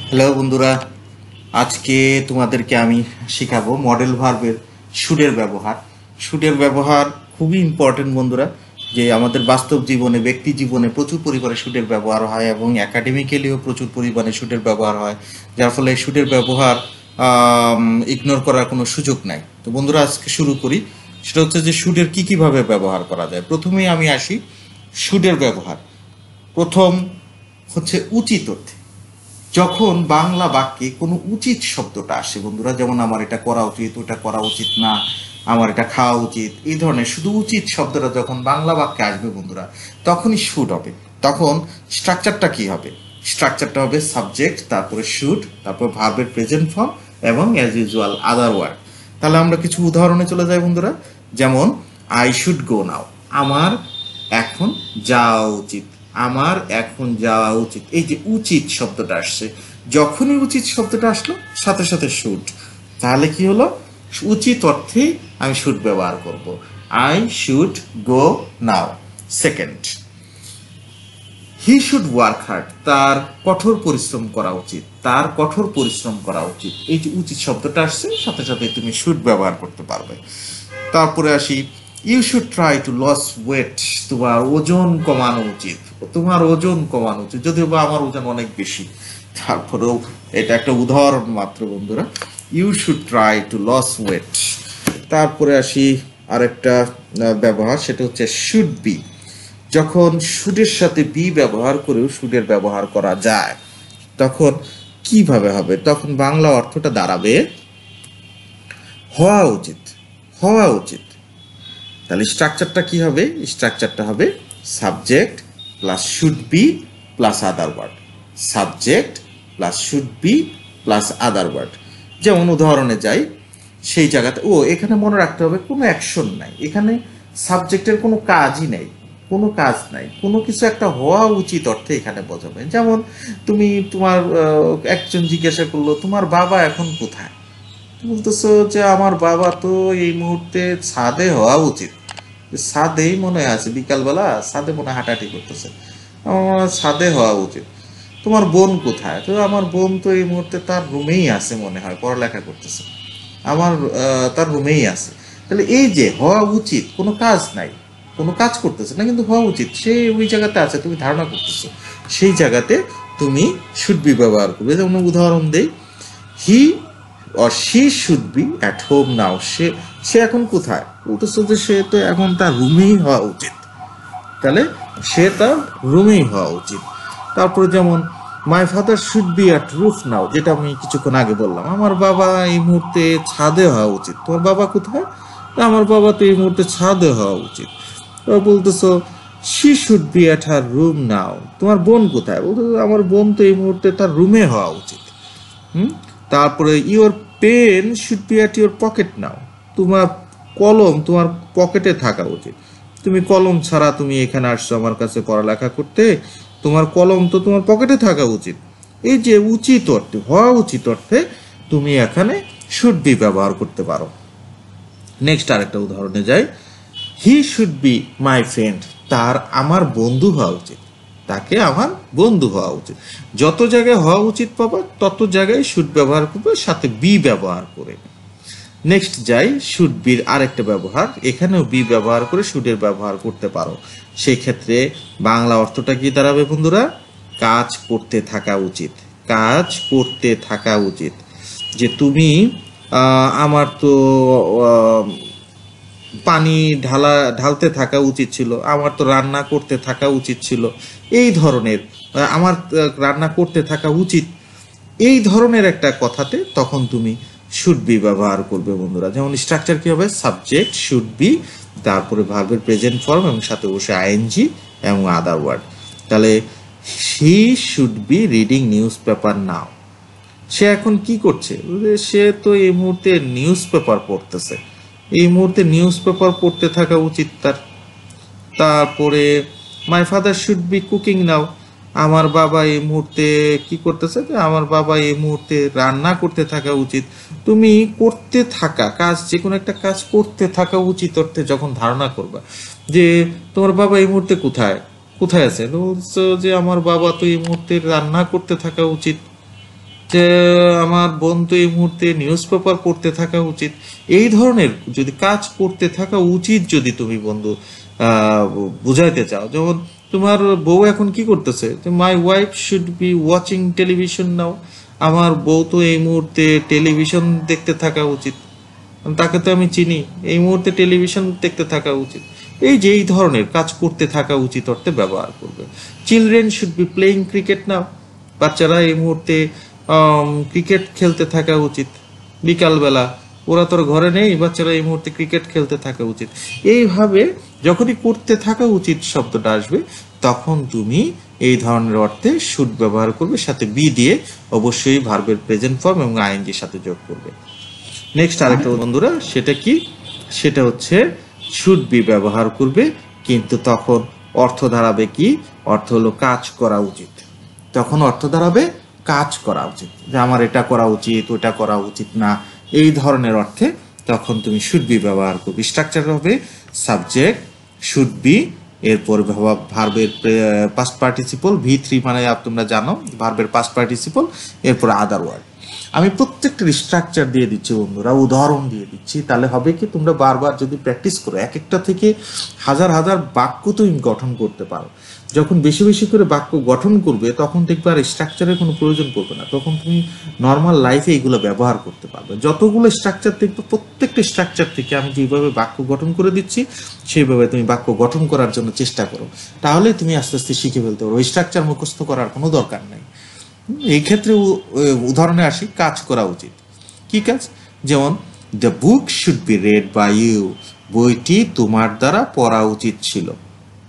Hello বন্ধুরা, আজকে তোমাদেরকে আমি শেখাবো মডেল ভার্বের শুডের ব্যবহার। শুডের ব্যবহার খুবই ইম্পর্টেন্ট বন্ধুরা, যে আমাদের বাস্তব জীবনে, ব্যক্তি জীবনে প্রচুর পরিমাণে শুডের ব্যবহার হয় এবং একাডেমিক্যালিও প্রচুর পরিমাণে শুডের ব্যবহার হয়, যার ফলে শুডের ব্যবহার ইগনোর করার কোনো সুযোগ নাই। তো বন্ধুরা, আজকে শুরু করি। সেটা হচ্ছে যে শুডের কীভাবে ব্যবহার করা যায়। প্রথমেই আমি আসি শুডের ব্যবহার। প্রথম হচ্ছে উচিত অর্থে। যখন বাংলা বাক্যে কোনো উচিত শব্দটা আসে বন্ধুরা, যেমন আমার এটা করা উচিত, ওটা করা উচিত না, আমার এটা খাওয়া উচিত, এই ধরনের শুধু উচিত শব্দটা যখন বাংলা বাক্যে আসবে বন্ধুরা, তখনই শুড হবে। তখন স্ট্রাকচারটা কি হবে? স্ট্রাকচারটা হবে সাবজেক্ট, তারপরে শুড, তারপর ভার্বের প্রেজেন্ট ফর্ম এবং অ্যাজ ইউজুয়াল আদার ওয়ার্ড। তাহলে আমরা কিছু উদাহরণে চলে যাই বন্ধুরা। যেমন আই শুড গো নাও, আমার এখন যাওয়া উচিত, আমার এখন যাওয়া উচিত। এই যে উচিত শব্দটা আসছে, যখনই উচিত শব্দটা আসলো সাথে সাথে শুড। তাহলে কি হলো? উচিত অর্থেই আমি শুড ব্যবহার করব। I should go now. Second, he should work hard, তার কঠোর পরিশ্রম করা উচিত, তার কঠোর পরিশ্রম করা উচিত। এই যে উচিত শব্দটা আসছে, সাথে সাথে তুমি শুড ব্যবহার করতে পারবে। তারপরে আসি, you should try to lose weight, তোমার ওজন কমানো উচিত, তোমার ওজন কমানো উচিত। যদিও বা আমার ওজন অনেক বেশি, তারপরেও এটা একটা উদাহরণ মাত্র বন্ধুরা। You should try to lose weight. তারপরে আসি আরেকটা ব্যবহার, সেটা হচ্ছে শুড বি। যখন শুডের সাথে বি ব্যবহার করেও শুডের ব্যবহার করা যায়, তখন কিভাবে হবে? তখন বাংলা অর্থটা দাঁড়াবে হওয়া উচিত, হওয়া উচিত। তাহলে স্ট্রাকচারটা কি হবে? স্ট্রাকচারটা হবে subject plus should be plus other word, subject plus should be plus other word. যেমন উদাহরণে যাই, সেই জায়গাতে এখানে মনে রাখতে হবে কোনো অ্যাকশন নাই, এখানে সাবজেক্টের কোনো কাজই নেই, কোনো কাজ নাই, কোনো কিছু একটা হওয়া উচিত অর্থে এখানে বোঝাবে। যেমন তুমি তোমার একজন জিজ্ঞাসা করলো, তোমার বাবা এখন কোথায়? বলতেছো যে আমার বাবা তো এই মুহূর্তে ছাদে হওয়া উচিত, ছাদেই মনে আছে, বিকালবেলা ছাদে মনে হাঁটাহাঁটি করতেছে, আমার মনে হয় ছাদে হওয়া উচিত। তোমার বোন কোথায়? তো আমার বোন তো এই মুহূর্তে তার রুমেই আছে, মনে হয় পড়ালেখা করতেছে, আমার তার রুমেই আছে। তাহলে এই যে হওয়া উচিত, কোনো কাজ নাই, কোনো কাজ করতেছে না, কিন্তু হওয়া উচিত, সে ওই জায়গাতে আছে, তুমি ধারণা করতেছো, সেই জায়গাতে তুমি শুড বি ব্যবহার করবে। যেমন উদাহরণ দেই, হি or she should be at home now, সে এখন কোথায়? বলতেছে যে সে তো এখন তার রুমেই হওয়া উচিত, তাহলে সে তার রুমেই হওয়া উচিত। তারপরে যেমন my father should be at roof now, যেটা আমি কিছুক্ষণ আগে বললাম, আমার বাবা এই মুহূর্তে ছাদে হওয়া উচিত। তোমার বাবা কোথায়? আমার বাবা তো এই মুহূর্তে ছাদে হওয়া উচিত। বলতেছো she should be at her room now, তোমার বোন কোথায়? বলতেছো আমার বোন তো এই মুহূর্তে তার রুমে হওয়া উচিত। তারপরে your pen should be at your pocket now, তোমার কলম তোমার পকেটে থাকা উচিত। তুমি কলম ছাড়া তুমি এখানে আসছো আমার কাছে পড়ালেখা করতে, তোমার কলম তো তোমার পকেটে থাকা উচিত। এই যে উচিত অর্থে, হওয়া উচিত অর্থে তুমি এখানে শুড বি ব্যবহার করতে পারো। নেক্সট আরেকটা উদাহরণে যাই, হি শুড বি মাই ফ্রেন্ড, তার আমার বন্ধু হওয়া উচিত, তাকে আমার বন্ধু হওয়া উচিত। যত জায়গায় হওয়া উচিত পাবা, তত জায়গায় শুড ব্যবহার করবে, সাথে বি ব্যবহার করে। নেক্সট যাই, শুড বির আরেকটা ব্যবহার, এখানেও বি ব্যবহার করে শুডের ব্যবহার করতে পারো। সেই ক্ষেত্রে বাংলা অর্থটা কি দাঁড়াবে বন্ধুরা? কাজ করতে থাকা উচিত, কাজ করতে থাকা উচিত। যে তুমি আমার তো পানি ঢালতে থাকা উচিত ছিল, আমার তো রান্না করতে থাকা উচিত ছিল, এই ধরনের, আমার রান্না করতে থাকা উচিত, এই ধরনের একটা কথাতে তখন তুমি শুড বি ব্যবহার করবে বন্ধুরা। যেমন স্ট্রাকচার কি হবে? সাবজেক্ট, শুড বি, তারপরে ভার্বের প্রেজেন্ট ফর্ম এবং সাথে বসে আইএনজি এবং আদার ওয়ার্ড। তাহলে he should be reading newspaper now, সে এখন কি করছে? সে তো এই মুহূর্তে নিউজ পেপার পড়তেছে, এই মুহূর্তে নিউজ পেপার পড়তে থাকা উচিত তার। তারপরে মাই ফাদার শুড বি কুকিং নাও, আমার বাবা এই মুহূর্তে কি করতেছে? আমার বাবা এই মুহূর্তে রান্না করতে থাকা উচিত। তুমি করতে থাকা কাজ, যে কোনো একটা কাজ করতে থাকা উচিত অর্থে যখন ধারণা করবা যে তোমার বাবা এই মুহূর্তে কোথায় কোথায় আছে, বলছো যে আমার বাবা তো এই মুহূর্তে রান্না করতে থাকা উচিত। যে আমার বন্ধু এই মুহূর্তে নিউজ পেপার পড়তে থাকা উচিত, এই ধরনের যদি কাজ করতে থাকা উচিত যদি তুমি বন্ধু বুঝাইতে চাও, যেমন তোমার বউ এখন কি করতেছে, যে my wife should be watching television now, আমার বউ তো এই মুহূর্তে টেলিভিশন দেখতে থাকা উচিত, তাকে তো আমি চিনি, এই মুহূর্তে টেলিভিশন দেখতে থাকা উচিত, এই যে এই ধরনের কাজ করতে থাকা উচিত অর্থে ব্যবহার করবে। Children should be playing cricket now, বাচ্চারা এই মুহূর্তে ক্রিকেট খেলতে থাকা উচিত, বিকালবেলা ওরা তোর ঘরে নেই, বাচ্চারা এই মুহূর্তে ক্রিকেট খেলতে থাকা উচিত। এইভাবে যখনই করতে থাকা উচিত শব্দটা আসবে তখন তুমি এই ধরনের অর্থে শুড ব্যবহার করবে, সাথে বি দিয়ে অবশ্যই ভার্বের প্রেজেন্ট ফর্ম এবং আইএনজির সাথে যোগ করবে। নেক্সট আরেকটা বন্ধুরা, সেটা কি, সেটা হচ্ছে শুড বি ব্যবহার করবে, কিন্তু তখন অর্থ দাঁড়াবে কি, অর্থ হলো কাজ করা উচিত, তখন অর্থ দাঁড়াবে কাজ করা উচিত, যে আমার এটা করা উচিত ওটা করা উচিত না, এই ধরনের অর্থে তখন তুমি শুড বি ব্যবহার করবে। স্ট্রাকচার হবে সাবজেক্ট শুড বি, এরপর ভার্বের পাস্ট পার্টিসিপল V3 মানে তোমরা জানো ভার্বের পাস্ট পার্টিসিপল, এরপর আদার ওয়ার্ড। আমি প্রত্যেকটার স্ট্রাকচার দিয়ে দিচ্ছি বন্ধুরা, উদাহরণ দিয়ে দিচ্ছি, তাহলে হবে কি তোমরা বারবার যদি প্র্যাকটিস করো এক একটা থেকে হাজার হাজার বাক্য তুমি গঠন করতে পারো। যখন বেশি বেশি করে বাক্য গঠন করবে তখন দেখবে আর স্ট্রাকচারের কোনো প্রয়োজন পড়বে না, তখন তুমি নর্মাল লাইফে এগুলো ব্যবহার করতে পারবে। যতগুলো স্ট্রাকচার দেখবে প্রত্যেকটা স্ট্রাকচার থেকে আমি যেভাবে বাক্য গঠন করে দিচ্ছি সেইভাবে তুমি বাক্য গঠন করার জন্য চেষ্টা করো, তাহলে তুমি আস্তে আস্তে শিখে ফেলতে পারো, ওই স্ট্রাকচার মুখস্থ করার কোনো দরকার নেই। এই ক্ষেত্রে উদাহরণে আসি, কাজ করা উচিত, কি কাজ, যেমন the book should be read by you, বইটি তোমার দ্বারা পড়া উচিত ছিল,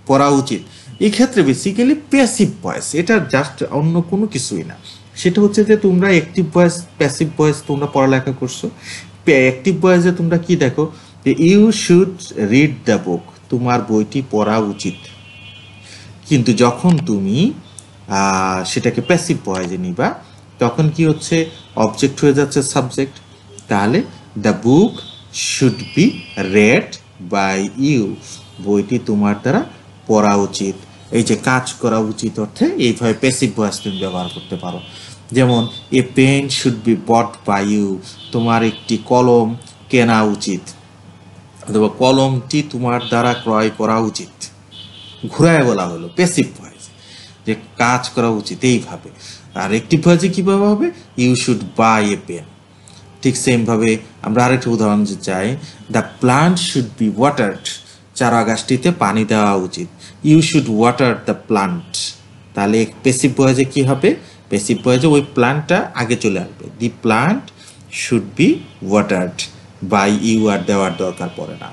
পড়া উচিত। এই ক্ষেত্রে বেসিক্যালি প্যাসিভ ভয়েস, এটা জাস্ট অন্য কোনো কিছুই না, সেটা হচ্ছে যে তোমরা অ্যাক্টিভ ভয়েস প্যাসিভ ভয়েস তোমরা পড়ালেখা করছো, অ্যাক্টিভ ভয়েসে তোমরা কি দেখো যে you should read the book, তোমার বইটি পড়া উচিত, কিন্তু যখন তুমি সেটাকে প্যাসিভ ভয়েসে নিবা তখন কি হচ্ছে, অবজেক্ট হয়ে যাচ্ছে সাবজেক্ট, তাহলে the book should be read by you, বইটি তোমার দ্বারা পড়া উচিত। এই যে কাজ করা উচিত অর্থে এইভাবে প্যাসিভ ভয়েস তুমি ব্যবহার করতে পারো। যেমন a pen should be bought by you, তোমার একটি কলম কেনা উচিত, অথবা কলমটি তোমার দ্বারা ক্রয় করা উচিত, ঘুরায় বলা হলো প্যাসিভ ভয়েস, যে কাজ করা উচিত এইভাবে। আর অ্যাক্টিভ ভয়েসে কিভাবে হবে, you should buy a pen. ঠিক সেম ভাবে আমরা আরেকটা উদাহরণ যে চাই, the plant should be watered, চারা গাছটিতে পানি দেওয়া উচিত, you should water the plant. তাহলে প্যাসিভ ভয়েসে কি হবে, প্যাসিভ ভয়েসে ওই প্লান্টটা আগে চলে আসবে, the plant should be watered by you, আর দেওয়ার দরকার পড়ে না।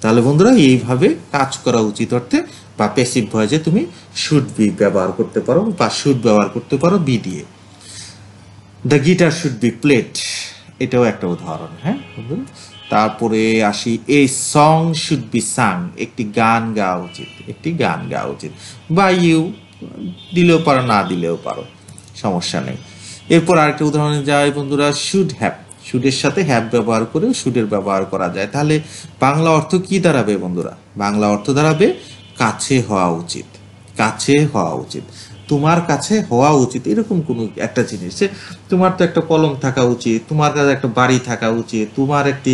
তাহলে বন্ধুরা এইভাবে কাজ করা উচিত অর্থে বা প্যাসিভ ভয়েসে তুমি শুড বি ব্যবহার করতে পারো বা শুড ব্যবহার করতে পারো বি দিয়ে। The guitar should be played, এটাও একটা উদাহরণ। হ্যাঁ বন্ধুরা, তারপরে আসি, a song should be sung, একটি গান গাওয়া উচিত, একটি গান গাওয়া উচিত, বা ইউ দিলেও পারো না দিলেও পারো, সমস্যা নেই। এরপর আরেকটা উদাহরণে যায় বন্ধুরা, শুড হ্যাভ, শুডের সাথে হ্যাভ ব্যবহার করে শুডের ব্যবহার করা যায়, তাহলে বাংলা অর্থ কি দাঁড়াবে বন্ধুরা, বাংলা অর্থ দাঁড়াবে কাছে হওয়া উচিত, কাছে হওয়া উচিত, তোমার কাছে হওয়া উচিত এরকম কোনো একটা জিনিস, যে তোমার তো একটা কলম থাকা উচিত, তোমার কাছে একটা বাড়ি থাকা উচিত, তোমার একটি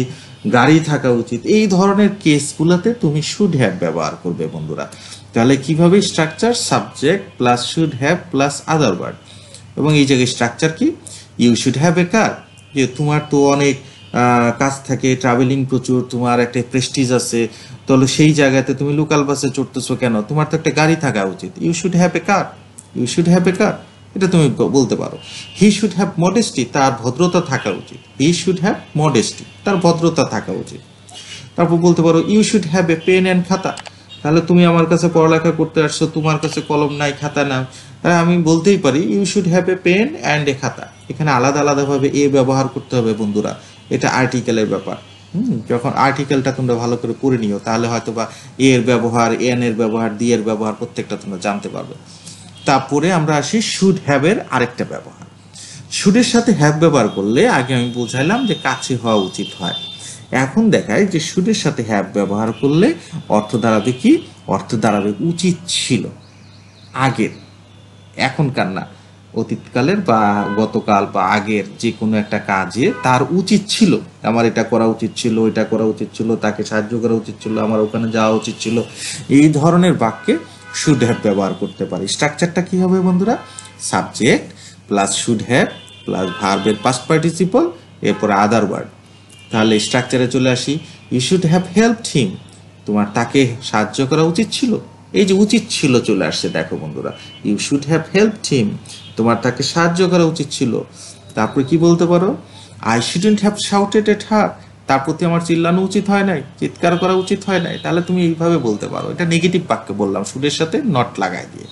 গাড়ি থাকা উচিত, এই ধরনের কেসগুলোতে তুমি শুড হ্যাভ ব্যবহার করবে বন্ধুরা। তাহলে কিভাবে structure, subject plus should have plus other word, এবং এই জায়গায় স্ট্রাকচার কি, you should have a car, যে তোমার তো অনেক কাজ থাকে, ট্রাভেলিং প্রচুর, তোমার একটা প্রেস্টিজ আছে, তাহলে সেই জায়গাতে তুমি লোকাল বাসে চড়তেছো কেন, তোমার তো একটা গাড়ি থাকা উচিত, you should have a car, you should have a car, এটা তুমি বলতে পারো। হি শুড হ্যাভ মডেস্টি, তার ভদ্রতা থাকা উচিত, হি শুড হ্যাভ মডেস্টি, তার ভদ্রতা থাকা উচিত। তারপর বলতে পারো you should have a pen and খাতা, তাহলে তুমি আমার কাছে পড়ালেখা করতে আসছো, তোমার কাছে কলম নাই খাতা নাই, তাহলে আমি বলতেই পারি you should have a pen and a খাতা। এখানে আলাদা আলাদাভাবে এ ব্যবহার করতে হবে বন্ধুরা, এটা আর্টিকেলের ব্যাপার। যখন আর্টিকেলটা তোমরা ভালো করে পড়ে নিও তাহলে হয়তো বা এর ব্যবহার, এন এর ব্যবহার, দি এর ব্যবহার প্রত্যেকটা তোমরা জানতে পারবে। তারপরে আমরা আসি শুড হ্যাভ এর আরেকটা ব্যবহার। শুডের সাথে হ্যাভ ব্যবহার করলে আগে আমি বুঝাইলাম যে কাছে হওয়া উচিত হয়, এখন দেখায় যে শুডের সাথে হ্যাভ ব্যবহার করলে অর্থ দাঁড়াবে কি, অর্থ দাঁড়াবে উচিত ছিল, আগের, এখনকার না, অতীতকালের বা গতকাল বা আগের যে কোনো একটা কাজে তার উচিত ছিল, আমার এটা করা উচিত ছিল, এটা করা উচিত ছিল, তাকে সাহায্য করা উচিত ছিল, আমার ওখানে যাওয়া উচিত ছিল, এই ধরনের বাক্যে শুড হ্যাভ ব্যবহার করতে পারি। স্ট্রাকচারটা কি হবে বন্ধুরা? Subject plus should have plus ভার্বের পাস্ট পার্টিসিপল, এরপর আদার ওয়ার্ড। তাহলে স্ট্রাকচারে চলে আসি। You should have helped him, তোমার তাকে সাহায্য করা উচিত ছিল। এই যে উচিত ছিল চলে আসছে, দেখো বন্ধুরা, you should have helped him, তোমার তাকে সাহায্য করা উচিত ছিল। তারপরে কি বলতে পারো? আই শুডন্ট হ্যাভ শাউটেড এট হার, তার প্রতি আমার চিল্লানো উচিত হয় নাই, চিৎকার করা উচিত হয় নাই। তাহলে তুমি এইভাবে বলতে পারো, এটা নেগেটিভ বাক্য বললাম শুডের সাথে নট লাগাই দিয়ে।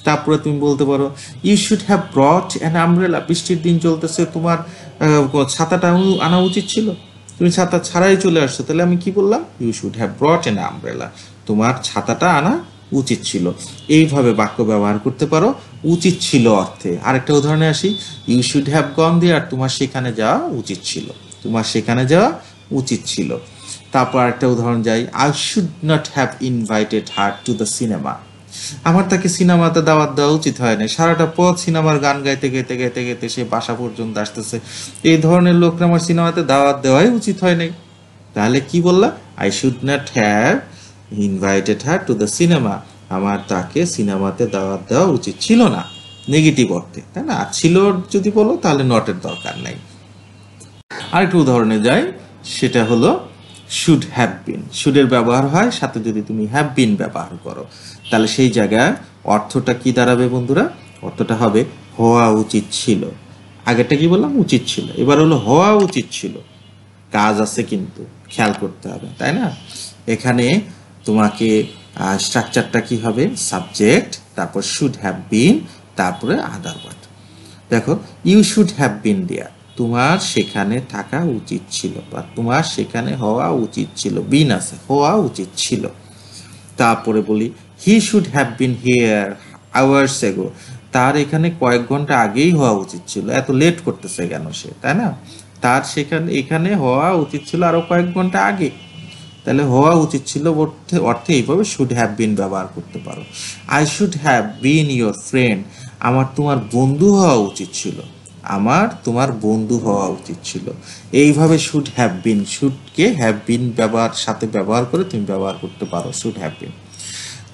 তারপরে তুমি বলতে পারো you should have brought an umbrella, বৃষ্টির দিন চলতেছে, তোমার ছাতাটা আনা উচিত ছিল, তুমি ছাতা ছাড়াই চলে আসছো। তাহলে আমি কি বললাম? You should have brought an umbrella, তোমার ছাতাটা আনা উচিত ছিল। এইভাবে বাক্য ব্যবহার করতে পারো উচিত ছিল অর্থে। আরেকটা উদাহরণে আসি। ইউ শুড হ্যাভ গন দেয়ার, তোমার সেখানে যাওয়া উচিত ছিল, তোমার সেখানে যাওয়া উচিত ছিল। তারপর আরেকটা উদাহরণ যাই। I should not have invited her to the cinema, আমার তাকে সিনেমাতে দাওয়াত দেওয়া উচিত হয় না, সারাটা পথ সিনেমার গান গাইতে গাইতে গাইতে গাইতে সে বাসা পর্যন্ত আসতেছে, এই ধরনের লোকরা আমার সিনেমাতে দাওয়াত দেওয়াই উচিত হয় নাই। তাহলে কি বললা? I should not have invited her to the cinema, আমার তাকে সিনেমাতে দাওয়াত দেওয়া উচিত ছিল না, নেগেটিভ অর্থে, তাই না? ছিল যদি বলো তাহলে নটের দরকার নাই। আরেকটু উদাহরণে যাই, সেটা হলো শুড হ্যাভ বিন। শুডের ব্যবহার হয় সাথে যদি তুমি হ্যাভ বিন ব্যবহার করো, তাহলে সেই জায়গায় অর্থটা কি দাঁড়াবে বন্ধুরা? অর্থটা হবে হওয়া উচিত ছিল। আগেরটা কি বললাম? উচিত ছিল। এবার হলো হওয়া উচিত ছিল, কাজ আছে কিন্তু খেয়াল করতে হবে, তাই না? এখানে তোমাকে স্ট্রাকচারটা কি হবে? সাবজেক্ট, তারপর শুড হ্যাভ বিন, তারপরে আদার ওয়ার্ড। দেখো, ইউ শুড হ্যাভ বিন দেয়ার, তোমার সেখানে থাকা উচিত ছিল, বা তোমার সেখানে হওয়া উচিত ছিল, বিন আছে, হওয়া উচিত ছিল। তারপরে বলি he should have bin here hours এগো, তার এখানে কয়েক ঘন্টা আগেই হওয়া উচিত ছিল, এত লেট করতেছে কেন সে, তাই না? তার সেখানে এখানে হওয়া উচিত ছিল আরো কয়েক ঘন্টা আগে। তাহলে হওয়া উচিত ছিল অর্থে অর্থে এইভাবে শুড হ্যাভ বিন ব্যবহার করতে পারো। I should have bin your friend, আমার তোমার বন্ধু হওয়া উচিত ছিল, আমার তোমার বন্ধু হওয়া উচিত ছিল। এইভাবে শুড হ্যাভ বিন, শুডকে হ্যাভ বিন ব্যবহার সাথে ব্যবহার করে তুমি ব্যবহার করতে পারো শুড হ্যাভ বিন।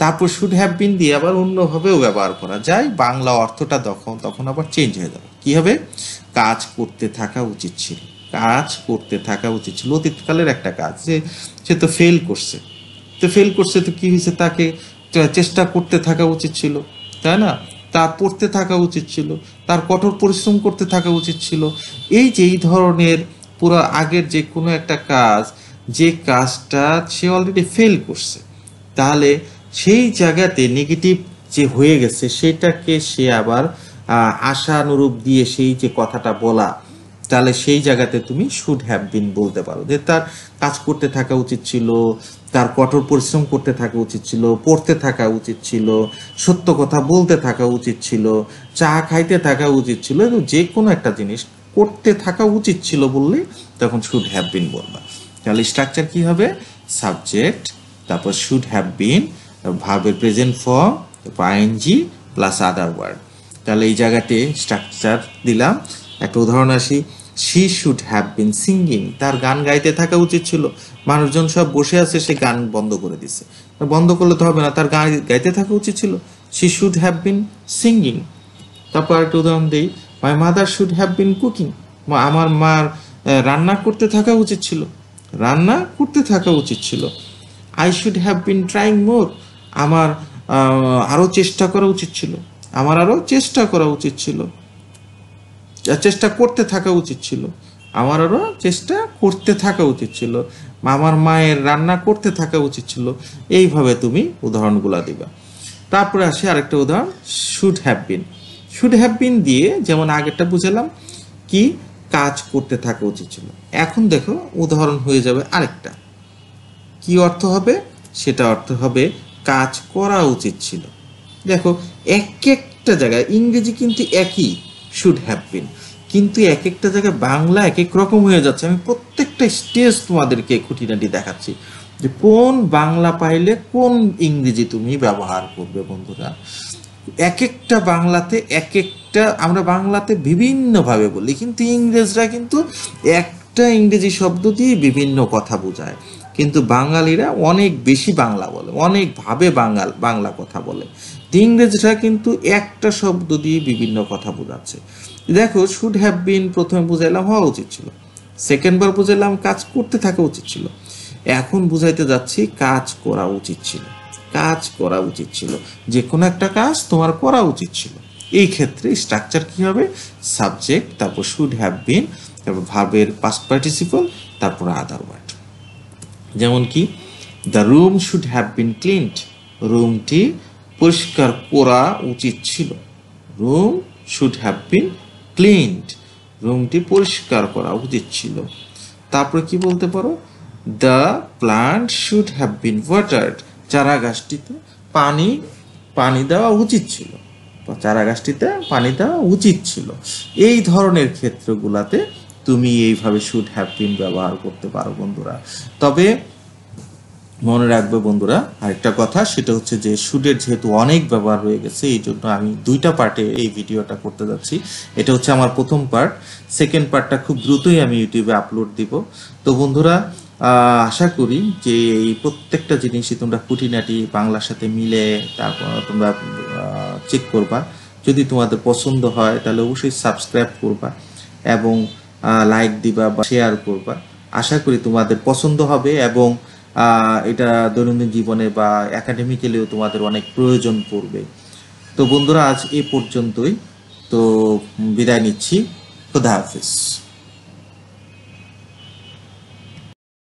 তারপর শুড হ্যাভ বিন দিয়ে আবার অন্যভাবেও ব্যবহার করা যায়, বাংলা অর্থটা তখন আবার চেঞ্জ হয়ে যাবে। কি হবে? কাজ করতে থাকা উচিত ছিল, কাজ করতে থাকা উচিত ছিল, অতীতকালের একটা কাজ, যে সে তো ফেল করছে, তো ফেল করছে তো কি হয়েছে, তাকে চেষ্টা করতে থাকা উচিত ছিল, তাই না? তার পড়তে থাকা উচিত ছিল, তার কঠোর পরিশ্রম করতে থাকা উচিত ছিল। এই যে এই ধরনের পুরো আগের যে কোনো একটা কাজ, যে কাজটা সে অলরেডি ফেল করছে, তাহলে সেই জায়গাতে নেগেটিভ যে হয়ে গেছে সেটাকে সে আবার আশানুরূপ দিয়ে সেই যে কথাটা বলা, তাহলে সেই জায়গাতে তুমি শুড হ্যাভ বিন বলতে পারো যে তার কাজ করতে থাকা উচিত ছিল, তার কঠোর পরিশ্রম করতে থাকা উচিত ছিল, পড়তে থাকা উচিত ছিল, সত্য কথা বলতে থাকা উচিত ছিল, চা খাইতে থাকা উচিত ছিল, যে কোনো একটা জিনিস করতে থাকা উচিত ছিল বললে তখন শুড হ্যাভ বিন বলবা। তাহলে স্ট্রাকচার কি হবে? সাবজেক্ট, তারপর শুড হ্যাভ বিন, ভার্বের present form, ING plus other word. তাহলে এই জায়গাতে স্ট্রাকচার দিলাম। একটা উদাহরণ আসি। She should have been singing, তার গান গাইতে থাকা উচিত ছিল, মানুষজন সব বসে আছে, সে গান বন্ধ করে দিছে, বন্ধ করলে তো হবে না, তার গান গাইতে থাকা উচিত ছিল। She should have been singing. তারপর একটা উদাহরণ দিই। My mother should have been cooking, আমার মার রান্না করতে থাকা উচিত ছিল, রান্না করতে থাকা উচিত ছিল। I should have been trying more, আমার আরো চেষ্টা করা উচিত ছিল, আমার আরো চেষ্টা করা উচিত ছিল, চেষ্টা করতে থাকা উচিত ছিল, আমার আরো চেষ্টা করতে থাকা উচিত ছিল, আমার মায়ের রান্না করতে থাকা উচিত ছিল। এইভাবে তুমি উদাহরণগুলো দিবা। তারপরে আসে আরেকটা উদাহরণ, should have bin. Should have বিন দিয়ে যেমন আগেরটা বুঝালাম কি কাজ করতে থাকা উচিত ছিল, এখন দেখো উদাহরণ হয়ে যাবে আরেকটা, কি অর্থ হবে? সেটা অর্থ হবে কাজ করা উচিত ছিল। দেখো, এক একটা জায়গায় ইংরেজি কিন্তু একই শুড হ্যাভ বিন, কিন্তু এক একটা জায়গায় বাংলা এক এক রকম হয়ে যাচ্ছে। আমি প্রত্যেকটা স্টেজ তোমাদেরকে খুঁটিনাটি দেখাচ্ছি যে কোন বাংলা পাইলে কোন ইংরেজি তুমি ব্যবহার করবে বন্ধুরা। এক একটা বাংলাতে এক একটা, আমরা বাংলাতে বিভিন্নভাবে বলি, কিন্তু ইংরেজরা কিন্তু একটা ইংরেজি শব্দ দিয়ে বিভিন্ন কথা বোঝায়, কিন্তু বাঙালিরা অনেক বেশি বাংলা বলে, অনেকভাবে বাংলা কথা বলে। ইংরেজরা কিন্তু একটা শব্দ দিয়ে বিভিন্ন কথা বোঝাচ্ছে। দেখো, শুড হ্যাভ বিন প্রথমে বুঝাইলাম হওয়া উচিত ছিল, সেকেন্ড বার বুঝাইলাম কাজ করতে থাকা উচিত ছিল, এখন বুঝাইতে যাচ্ছি কাজ করা উচিত ছিল, কাজ করা উচিত ছিল, যে কোনো একটা কাজ তোমার করা উচিত ছিল। এই ক্ষেত্রে স্ট্রাকচার কি হবে? সাবজেক্ট, তারপর শুড হ্যাভ বিন, তারপর ভার্বের পাস্ট পার্টিসিপল, তারপর আদার ওয়ার্ড। যেমন কি, the room should have been cleaned, রুমটি পরিষ্কার করা উচিত ছিল। Room should have been cleaned, রুমটি পরিষ্কার করা উচিত ছিল। তারপরে কি বলতে পারো? The plant should have been watered, চারা গাছটিতে পানি দেওয়া উচিত ছিল, চারা গাছটিতে পানি দেওয়া উচিত ছিল। এই ধরনের ক্ষেত্রগুলাতে তুমি এইভাবে শুড হ্যাভ বিন ব্যবহার করতে পারো বন্ধুরা। তবে মনে রাখবে বন্ধুরা আরেকটা কথা, সেটা হচ্ছে যে শুডের যেহেতু অনেক ব্যবহার হয়ে গেছে, এই জন্য আমি দুইটা পার্টে এই ভিডিওটা করতে যাচ্ছি। এটা হচ্ছে আমার প্রথম পার্ট, সেকেন্ড পার্টটা খুব দ্রুতই আমি ইউটিউবে আপলোড দিব। তো বন্ধুরা, আশা করি যে এই প্রত্যেকটা জিনিসই তোমরা খুঁটিনাটি বাংলার সাথে মিলে তারপর তোমরা চেক করবা। যদি তোমাদের পছন্দ হয় তাহলে অবশ্যই সাবস্ক্রাইব করবা এবং লাইক দিবা বা শেয়ার করবা। আশা করি তোমাদের পছন্দ হবে এবং এটা দৈনন্দিন জীবনে বা একাডেমিক্যালিও তোমাদের অনেক প্রয়োজন পড়বে। তো বন্ধুরা, আজ এ পর্যন্তই। তো বিদায় নিচ্ছি। খোদা হাফেজ।